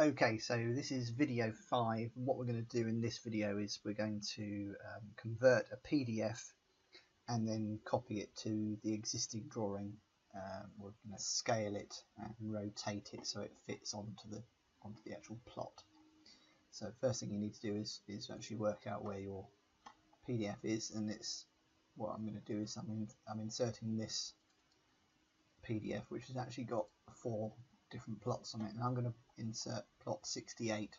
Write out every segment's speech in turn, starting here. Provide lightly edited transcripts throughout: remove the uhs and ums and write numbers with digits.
Okay, so this is video 5. What we're going to do in this video is we're going to convert a PDF and then copy it to the existing drawing. We're going to scale it and rotate it so it fits onto the actual plot. So first thing you need to do is actually work out where your PDF is, and it's what I'm going to do is I'm inserting this PDF which has actually got 4 different plots on it, and I'm going to insert plot 68.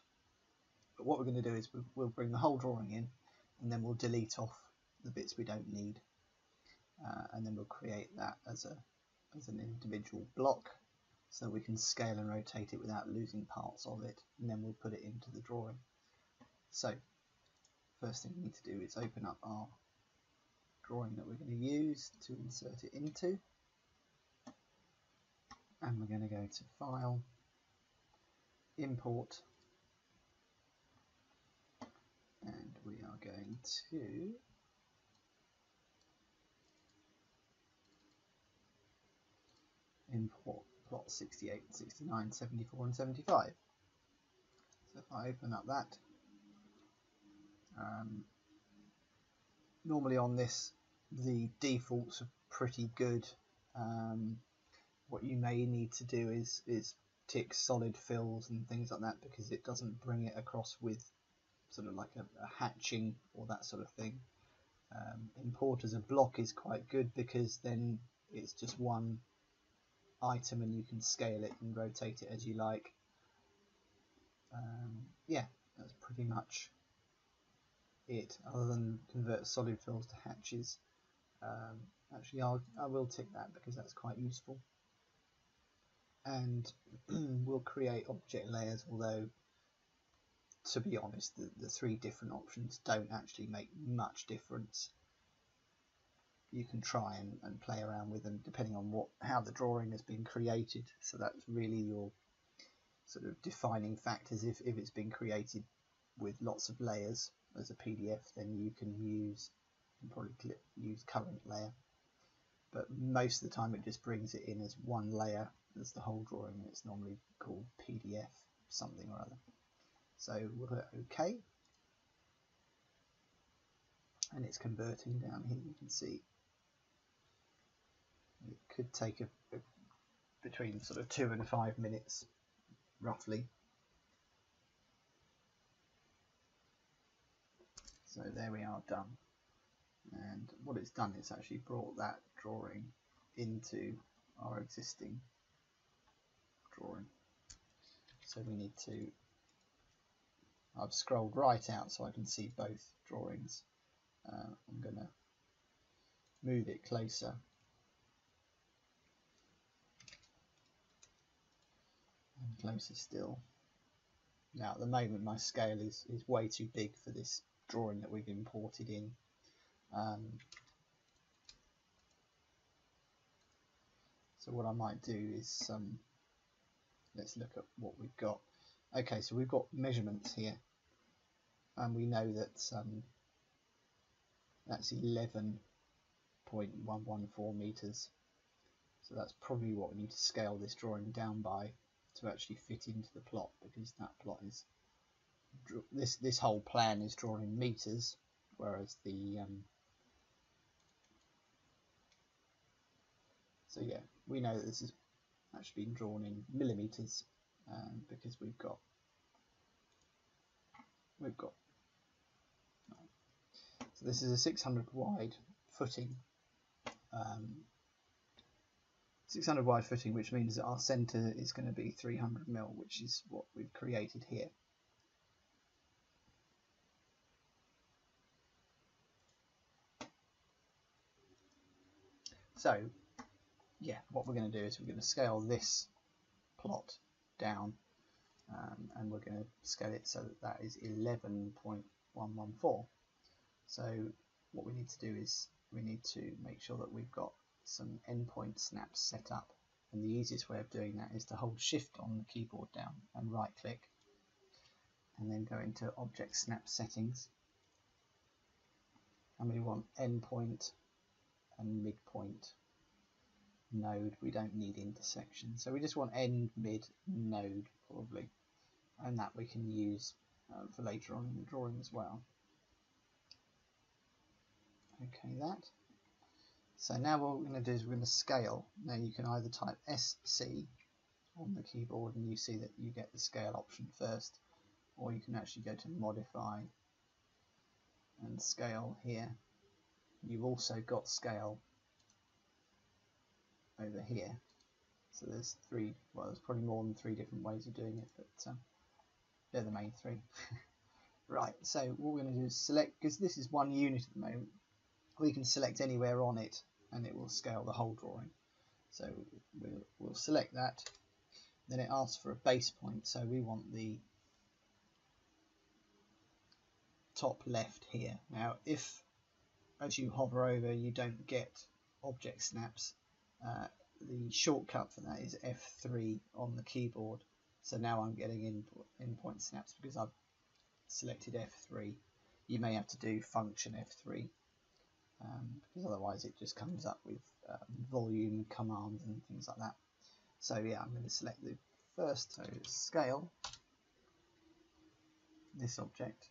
But what we're going to do is we'll bring the whole drawing in, and then we'll delete off the bits we don't need, and then we'll create that as an individual block so we can scale and rotate it without losing parts of it, and then we'll put it into the drawing. So first thing we need to do is open up our drawing that we're going to use to insert it into, and we're going to go to File, Import, and we are going to import plot 68, 69, 74 and 75. So if I open up that, normally on this the defaults are pretty good. What you may need to do is tick solid fills and things like that, because it doesn't bring it across with sort of like a hatching or that sort of thing. Import as a block is quite good because then it's just one item and you can scale it and rotate it as you like. Yeah, that's pretty much it, other than convert solid fills to hatches. Actually I will tick that because that's quite useful. And we'll create object layers, although to be honest the 3 different options don't actually make much difference. You can try and play around with them depending on how the drawing has been created, so that's really your sort of defining factors. If it's been created with lots of layers as a PDF, then you can probably use current layer, but most of the time it just brings it in as one layer as the whole drawing, and it's normally called PDF something or other. So we'll hit OK, and it's converting down here. You can see it could take between sort of 2 and 5 minutes roughly. So there we are, done. And what it's done is actually brought that drawing into our existing drawing. So we need to, I've scrolled right out so I can see both drawings. I'm going to move it closer. And closer still. Now at the moment my scale is way too big for this drawing that we've imported in. So what I might do is let's look at what we've got. Okay, so we've got measurements here, and we know that that's 11.114 meters. So that's probably what we need to scale this drawing down by to actually fit into the plot, because that plot is this whole plan is drawn in meters, whereas the so yeah, we know that this is actually been drawn in millimeters, because we've got so this is a 600 wide footing, 600 wide footing, which means that our centre is going to be 300 mil, which is what we've created here. So yeah, what we're going to do is we're going to scale this plot down, and we're going to scale it so that is 11.114. So what we need to do is we need to make sure that we've got some endpoint snaps set up, and the easiest way of doing that is to hold shift on the keyboard down and right click, and then go into object snap settings, and we want endpoint and midpoint node. We don't need intersection, so we just want end, mid, node probably, and that we can use for later on in the drawing as well. Okay, that. So now what we're going to do is we're going to scale. Now you can either type SC on the keyboard and you see that you get the scale option first, or you can actually go to modify and scale here. You've also got scale over here. So there's three, well there's probably more than 3 different ways of doing it, but they're the main 3. Right, so what we're going to do is select, because this is 1 unit at the moment, we can select anywhere on it and it will scale the whole drawing. So we'll select that, then it asks for a base point, so we want the top left here. Now if as you hover over you don't get object snaps, the shortcut for that is F3 on the keyboard. So now I'm getting in point snaps because I've selected F3. You may have to do function F3 because otherwise it just comes up with volume commands and things like that. So yeah, I'm going to select the first, so scale this object.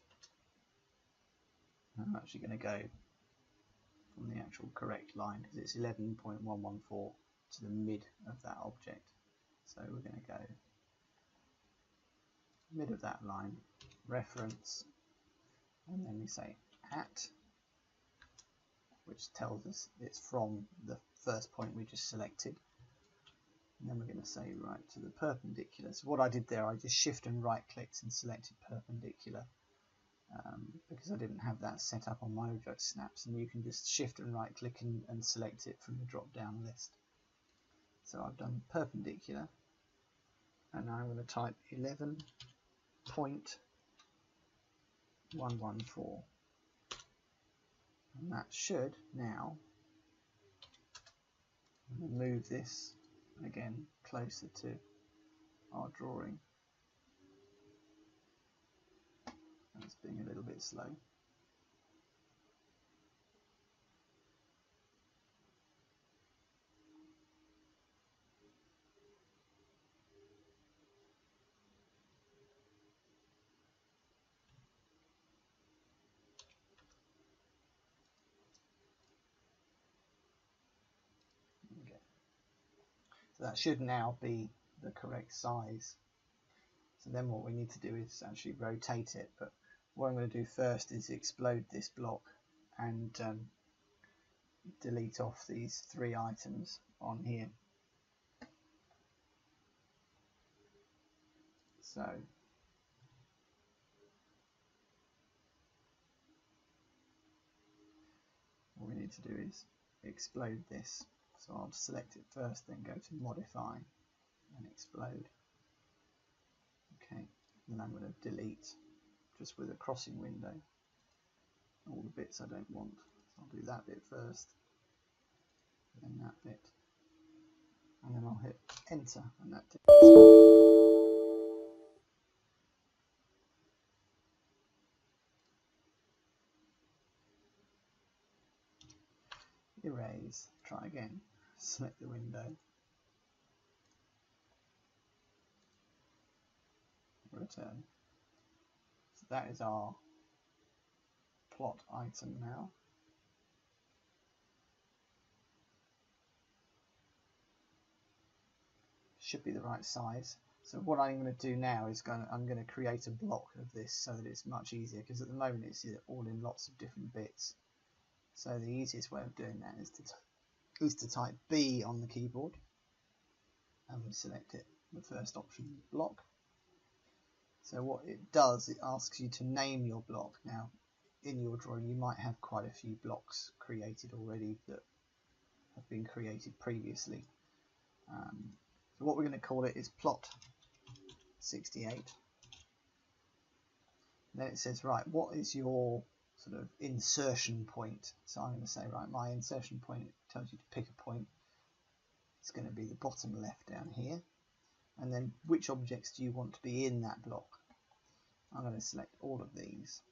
I'm actually going to go from the actual correct line because it's 11.114 to the mid of that object. So we're going to go mid of that line, reference, and then we say at, which tells us it's from the first point we just selected. And then we're going to say right to the perpendicular. So what I did there, I just shift and right clicked and selected perpendicular because I didn't have that set up on my object snaps, and you can just shift and right click and select it from the drop down list. So I've done perpendicular, and now I'm going to type 11.114, and that should now move this again closer to our drawing. It's being a little bit slow. Okay. So that should now be the correct size. So then what we need to do is actually rotate it, but what I'm going to do first is explode this block and delete off these 3 items on here. So what we need to do is explode this. So I'll select it first, then go to modify and explode. Okay, then I'm going to delete, just with a crossing window, all the bits I don't want. So I'll do that bit first, then that bit, and then I'll hit enter, and that erase, try again, select the window, return. So that is our plot item now. Should be the right size. So what I'm going to do now is I'm going to create a block of this so that it's much easier, because at the moment it's all in lots of different bits. So the easiest way of doing that is to type B on the keyboard and select it, the first option, block. So what it does, it asks you to name your block. Now in your drawing you might have quite a few blocks created already that have been created previously. So what we're going to call it is plot 68. Then it says, right, what is your sort of insertion point? So I'm going to say, right, my insertion point, it tells you to pick a point. It's going to be the bottom left down here. And then which objects do you want to be in that block? I'm going to select all of these.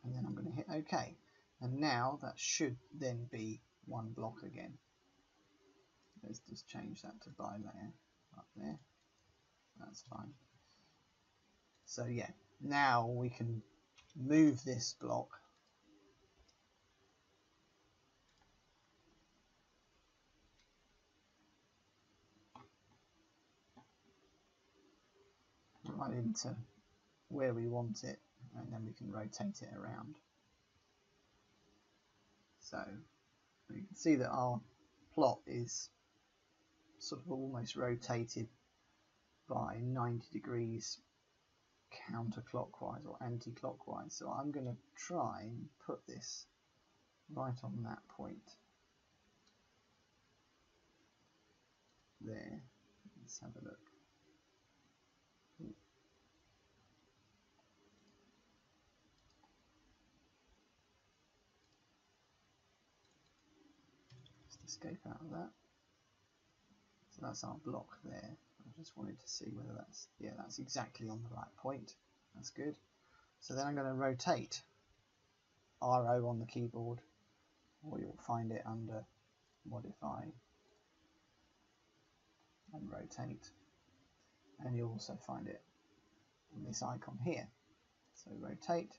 And then I'm going to hit OK. And now that should then be one block again. let's just change that to bilayer up there. That's fine. So yeah, now we can move this block right into where we want it, and then we can rotate it around. So you can see that our plot is sort of almost rotated by 90 degrees counterclockwise or anti-clockwise. So I'm going to try and put this right on that point there. Let's have a look. Just escape out of that. So that's our block there. I just wanted to see whether that's, yeah, that's exactly on the right point. That's good. So then I'm going to rotate RO on the keyboard, or you'll find it under modify and rotate, and you'll also find it on this icon here. So rotate,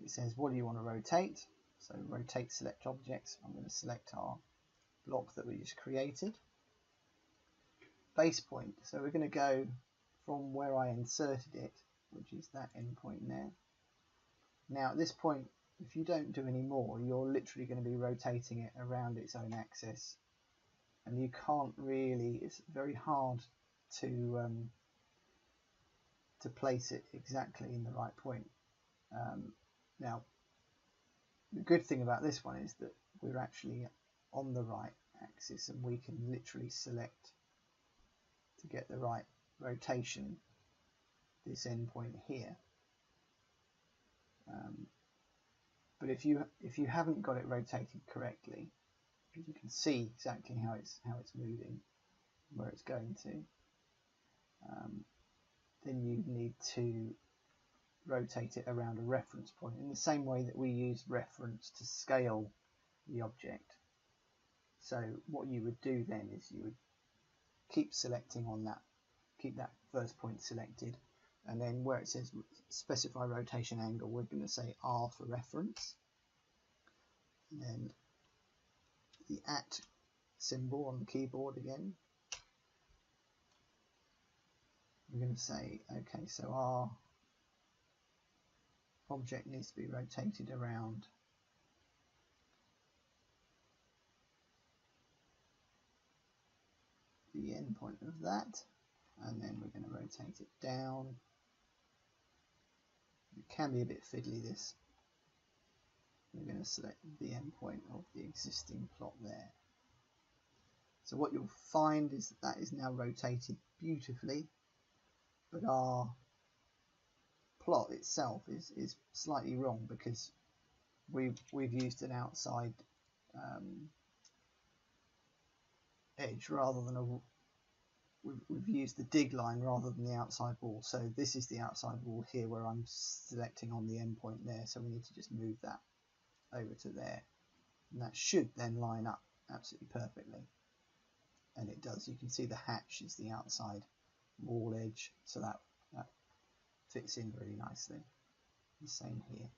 it says what do you want to rotate, so rotate select objects. I'm going to select our block that we just created. Base point, so we're going to go from where I inserted it, which is that endpoint there. Now at this point, if you don't do any more, you're literally going to be rotating it around its own axis, and you can't really, it's very hard to place it exactly in the right point. Now the good thing about this one is that we're actually on the right axis, and we can literally select to get the right rotation this endpoint here. But if you haven't got it rotated correctly, you can see exactly how it's moving, where it's going to, then you need to rotate it around a reference point in the same way that we use reference to scale the object. So what you would do then is you would keep selecting on that, keep that first point selected, and then where it says specify rotation angle, we're going to say R for reference, and then the @ symbol on the keyboard again. We're going to say, okay, so our object needs to be rotated around the endpoint of that, and then we're going to rotate it down. It can be a bit fiddly, this. We're going to select the endpoint of the existing plot there. So what you'll find is that is now rotated beautifully, but our plot itself is slightly wrong because we've used an outside edge rather than we've used the dig line rather than the outside wall. So this is the outside wall here where I'm selecting on the endpoint there, so we need to just move that over to there, and that should then line up absolutely perfectly, and it does. You can see the hatch is the outside wall edge, so that fits in really nicely. The same here.